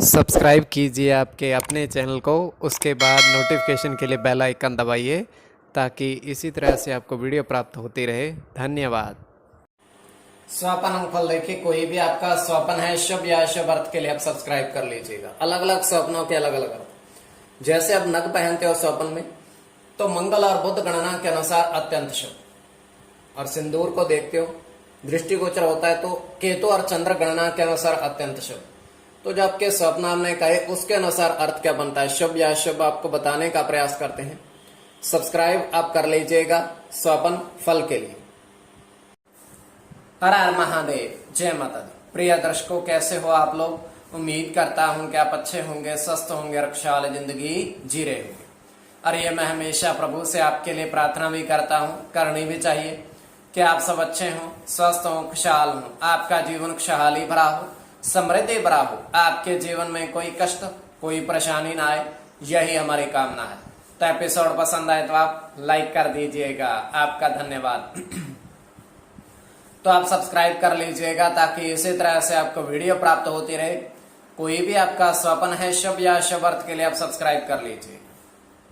Subscribe कीजिए आपके अपने चैनल को, उसके बाद नोटिफिकेशन के लिए बेल आइकन दबाइए ताकि इसी तरह से आपको वीडियो प्राप्त होती रहे। धन्यवाद। स्वपन अंगफल देखिए, कोई भी आपका स्वपन है शुभ या अशुभ अर्थ के लिए आप सब्सक्राइब कर लीजिएगा। अलग अलग स्वप्नों के अलग अलग अर्थ। जैसे आप नग पहनते हो स्वपन में, तो मंगल और बुध गणना के अनुसार अत्यंत शुभ, और सिंदूर को देखते हो दृष्टिगोचर होता है तो केतु और चंद्र गणना के अनुसार अत्यंत शुभ। तो जो आपके स्वप्न हमने कहे उसके अनुसार अर्थ क्या बनता है, शुभ या अशुभ, आपको बताने का प्रयास करते हैं। सब्सक्राइब आप कर लीजिएगा स्वपन फल के लिए। हर हर महादेव, जय माता दी। प्रिय दर्शकों, कैसे हो आप लोग? उम्मीद करता हूं कि आप अच्छे होंगे, स्वस्थ होंगे और खुशहाल जिंदगी जी रहे होंगे। और ये मैं हमेशा प्रभु से आपके लिए प्रार्थना भी करता हूं, करनी भी चाहिए, कि आप सब अच्छे हों, स्वस्थ हों, खुशहाल हों, आपका जीवन खुशहाली भरा हो, समृद्धि भरा हो, आपके जीवन में कोई कष्ट कोई परेशानी ना आए, यही हमारी कामना है। तो एपिसोड पसंद आए तो आप लाइक कर दीजिएगा, आपका धन्यवाद। तो आप सब्सक्राइब कर लीजिएगा ताकि इसी तरह से आपको वीडियो प्राप्त होती रहे। कोई भी आपका स्वप्न है शुभ या अशुभ अर्थ के लिए आप सब्सक्राइब कर लीजिए।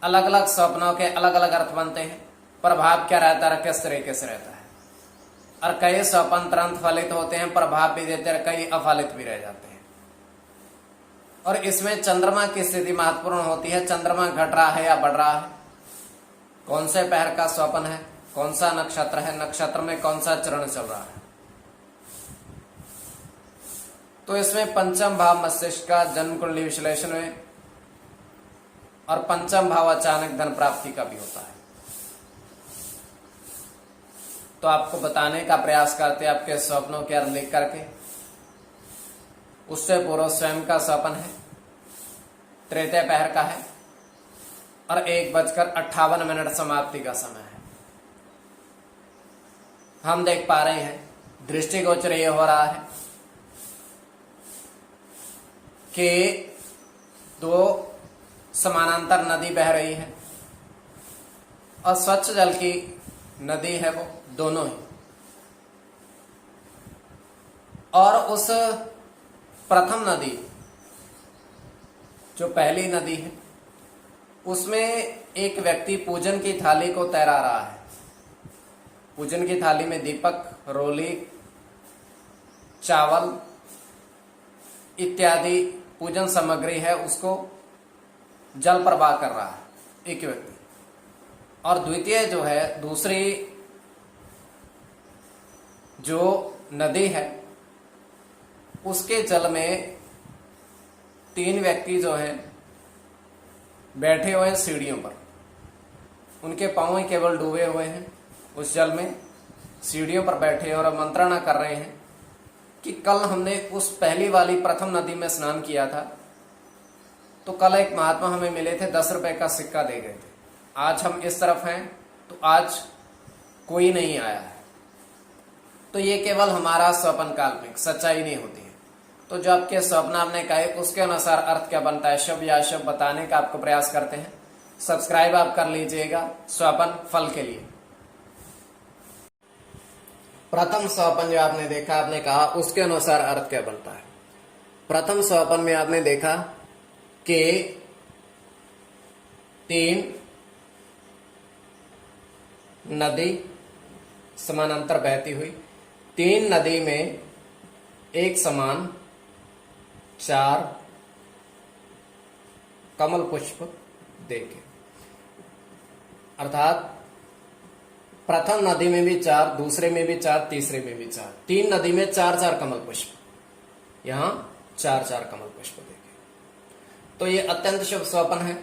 अलग अलग स्वप्नों के अलग अलग अर्थ बनते हैं, प्रभाव क्या रहता है, किस तरीके से रहता है। और कई स्वप्न तुरंत फलित होते हैं, प्रभाव भी देते हैं, कई अफलित भी रह जाते हैं। और इसमें चंद्रमा की स्थिति महत्वपूर्ण होती है। चंद्रमा घट रहा है या बढ़ रहा है, कौन से पहर का स्वप्न है, कौन सा नक्षत्र है, नक्षत्र में कौन सा चरण चल रहा है। तो इसमें पंचम भाव मस्तिष्क का जन्म कुंडली विश्लेषण में, और पंचम भाव अचानक धन प्राप्ति का भी होता है। तो आपको बताने का प्रयास करते हैं आपके स्वप्नों के अर्थ लिख करके। उससे पूर्व स्वयं का स्वप्न है, तृतीय पहर का है और 1:58 समाप्ति का समय है। हम देख पा रहे हैं दृष्टिगोचर ये हो रहा है कि दो समानांतर नदी बह रही है और स्वच्छ जल की नदी है वो दोनों ही। और उस प्रथम नदी जो पहली नदी है उसमें एक व्यक्ति पूजन की थाली को तैरा रहा है। पूजन की थाली में दीपक, रोली, चावल इत्यादि पूजन सामग्री है, उसको जल प्रवाह कर रहा है एक व्यक्ति। और द्वितीय जो है, दूसरी जो नदी है उसके जल में 3 व्यक्ति जो हैं बैठे हुए हैं सीढ़ियों पर। उनके पांव ही केवल डूबे हुए हैं उस जल में, सीढ़ियों पर बैठे और मंत्रणा कर रहे हैं कि कल हमने उस पहली वाली प्रथम नदी में स्नान किया था, तो कल एक महात्मा हमें मिले थे, 10 रुपए का सिक्का दे गए थे। आज हम इस तरफ हैं तो आज कोई नहीं आया है। तो ये केवल हमारा स्वप्न काल्पनिक, सच्चाई नहीं होती है। तो जो आपके स्वप्न हमने कहे उसके अनुसार अर्थ क्या बनता है, शुभ या अशुभ, बताने का आपको प्रयास करते हैं। सब्सक्राइब आप कर लीजिएगा स्वप्न फल के लिए। प्रथम स्वप्न जो आपने देखा, आपने कहा उसके अनुसार अर्थ क्या बनता है। प्रथम स्वप्न में आपने देखा कि 3 नदी समानांतर बहती हुई, 3 नदी में एक समान 4 कमल पुष्प देखे। अर्थात प्रथम नदी में भी 4, दूसरे में भी 4, तीसरे में भी 4, 3 नदी में 4-4 कमल पुष्प, यहां 4-4 कमल पुष्प देखे। तो ये अत्यंत शुभ स्वप्न है।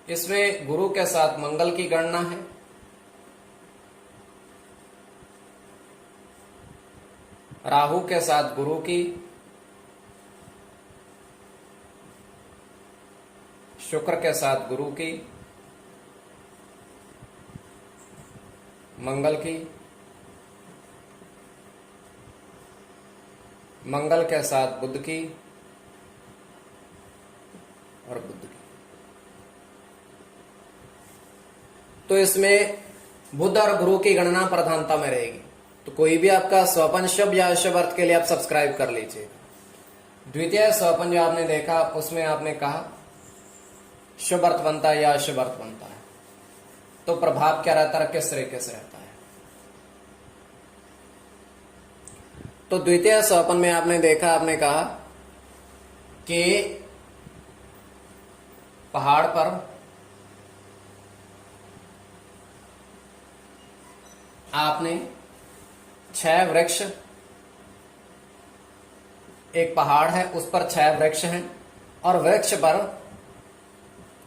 इसमें गुरु के साथ मंगल की गणना है। राहु के साथ गुरु की, शुक्र के साथ गुरु की, मंगल की, मंगल के साथ बुध की और बुध की। तो इसमें बुध और गुरु की गणना प्रधानता में रहेगी। तो कोई भी आपका स्वपन शुभ या अशुभ अर्थ के लिए आप सब्सक्राइब कर लीजिए। द्वितीय स्वपन जो आपने देखा उसमें आपने कहा शुभ अर्थ बनता है या अशुभ अर्थ बनता है, तो प्रभाव क्या रहता है, किस तरीके से रहता है। तो द्वितीय स्वपन में आपने देखा, आपने कहा कि पहाड़ पर आपने 6 वृक्ष, एक पहाड़ है उस पर 6 वृक्ष हैं और वृक्ष पर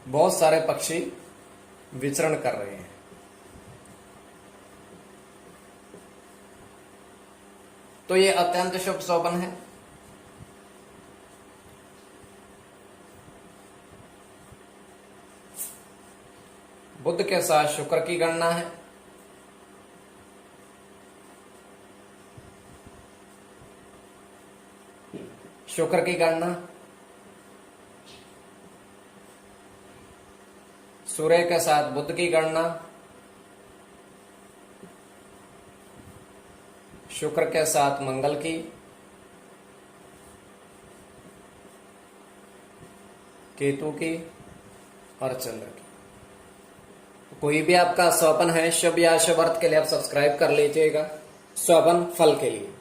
बहुत सारे पक्षी विचरण कर रहे हैं। तो ये अत्यंत शुभ स्वप्न है। बुध के साथ शुक्र की गणना है। शुक्र की गणना, सूर्य के साथ बुध की गणना, शुक्र के साथ मंगल की, केतु की और चंद्र की। कोई भी आपका स्वपन है शुभ या अशुभ अर्थ के लिए आप सब्सक्राइब कर लीजिएगा स्वपन फल के लिए।